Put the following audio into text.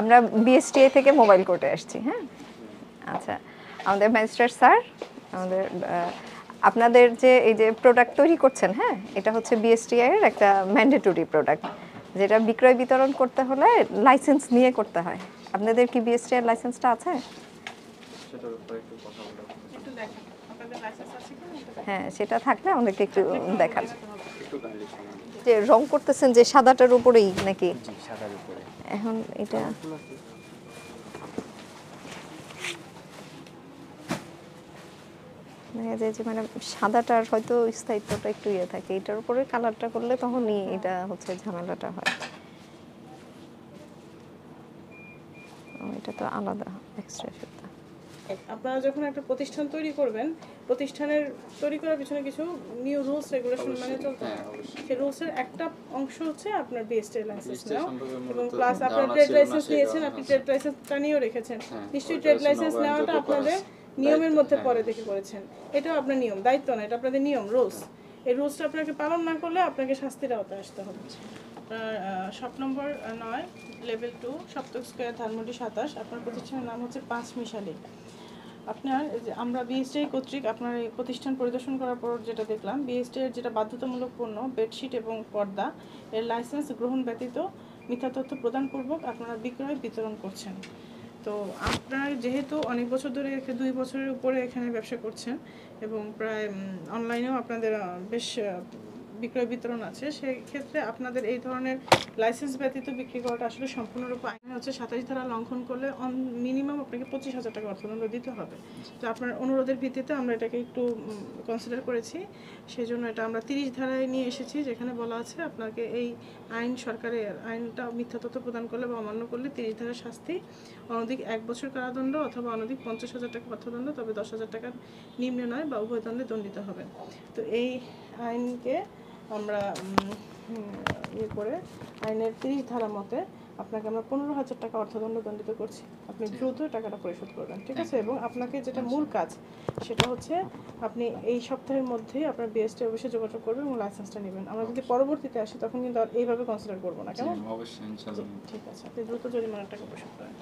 আমরা বিএসটিআই থেকে মোবাইল কোর্টে আসছি। হ্যাঁ, আচ্ছা, আমাদের ম্যাজিস্ট্রেট স্যার, আমাদের আপনাদের যে এই যে প্রোডাক্ট তৈরি করছেন, হ্যাঁ, এটা হচ্ছে বিএসটিআই এর একটা ম্যান্ডেটরি প্রোডাক্ট, যেটা বিক্রয় বিতরণ করতে হলে লাইসেন্স নিয়ে করতে হয়। আপনাদের কি বিএসটিআই এর লাইসেন্সটা আছে? হ্যাঁ, সেটা থাকলে আমাদেরকে একটু দেখান। যে রং করতেছেন যে সাদাটার উপরেই নাকি? সাদার উপরে। এখন এটা দেখা যায় যে মানে সাদাটার হয়তো স্থায়িত্বটা একটু ইয়ে থাকে, এটার উপরে কালারটা করলে তখনই এটা হচ্ছে ঝামেলাটা হয়। এটা তো আলাদা এক্সট্রা সুতা। আপনারা যখন একটা প্রতিষ্ঠান তৈরি করবেন, প্রতিষ্ঠানের তৈরি করার পিছনে কিছু নিউ রুলস রেগুলেশন মানে চলতে হয়। সেই রুলসের একটা অংশ হচ্ছে আপনার বিএসটিআই লাইসেন্স নেওয়া, এবং প্লাস আপনার ট্রেড লাইসেন্স নিয়েছেন, আপনি ট্রেড লাইসেন্সটা নিয়েও রেখেছেন। নিশ্চয়ই ট্রেড লাইসেন্স নেওয়াটা আপনাদের নিয়মের মধ্যে পরে দেখে করেছেন। এটাও আপনার নিয়ম, দায়িত্ব না, এটা আপনাদের নিয়ম, রুলস। এই রুলসটা আপনাকে পালন না করলে আপনাকে শাস্তির আওতায় আসতে হবে। Shop number 9, level 2, Saptak square, Dhanmondi 27। আপনার প্রতিষ্ঠানের নাম হচ্ছে পাঁচ মিশালি। আপনার আমরা বিএসটিআই কর্তৃক আপনার এই প্রতিষ্ঠান পরিদর্শন করার পর যেটা দেখলাম, বিএসটিআই এর যেটা বাধ্যতামূলক পণ্য বেডশিট এবং পর্দা, এর লাইসেন্স গ্রহণ ব্যতীত মিথ্যা তথ্য প্রদানপূর্বক আপনারা বিক্রয় বিতরণ করছেন। তো আপনার যেহেতু অনেক বছর ধরে 2 বছরের উপরে এখানে ব্যবসা করছেন এবং প্রায় অনলাইনেও আপনাদের বেশ বিক্রয় বিতরণ আছে, সেই ক্ষেত্রে আপনাদের এই ধরনের লাইসেন্স ব্যতীত বিক্রি করাটা আসলে সম্পূর্ণরূপে আইনে হচ্ছে 27 ধারা লঙ্ঘন করলে মিনিমাম আপনাকে 25,000 টাকা অর্থদণ্ড দিতে হবে। তো আপনার অনুরোধের ভিত্তিতে আমরা এটাকে একটু কনসিডার করেছি, সেই জন্য এটা আমরা 30 ধারায় নিয়ে এসেছি, যেখানে বলা আছে আপনাকে এই আইন, সরকারের আইনটা মিথ্যা তথ্য প্রদান করলে বা অমান্য করলে 30 ধারার শাস্তি অনধিক 1 বছর কারাদণ্ড অথবা অনধিক 50,000 টাকা অর্থদণ্ড, তবে 10,000 টাকার নিম্নে নয় বা উভয় দণ্ডে দণ্ডিত হবেন। তো এই আইনকে আমরা ইয়ে করে আইনের 30 ধারা মতে আপনাকে আমরা 15,000 টাকা অর্থদণ্ড দণ্ডিত করছি। আপনি দ্রুত টাকাটা পরিশোধ করবেন, ঠিক আছে? এবং আপনাকে যেটা মূল কাজ সেটা হচ্ছে আপনি এই সপ্তাহের মধ্যেই আপনার বিএসটি অফিসে যোগাযোগ করবেন এবং লাইসেন্সটা নেবেন। আমরা যদি পরবর্তীতে আসি তখন কিন্তু আর এইভাবে কনসিডার করবো না, কেমন? অবশ্যই ইনশাআল্লাহ। ঠিক আছে, আপনি দ্রুত জরিমানার টাকা পরিশোধ করেন।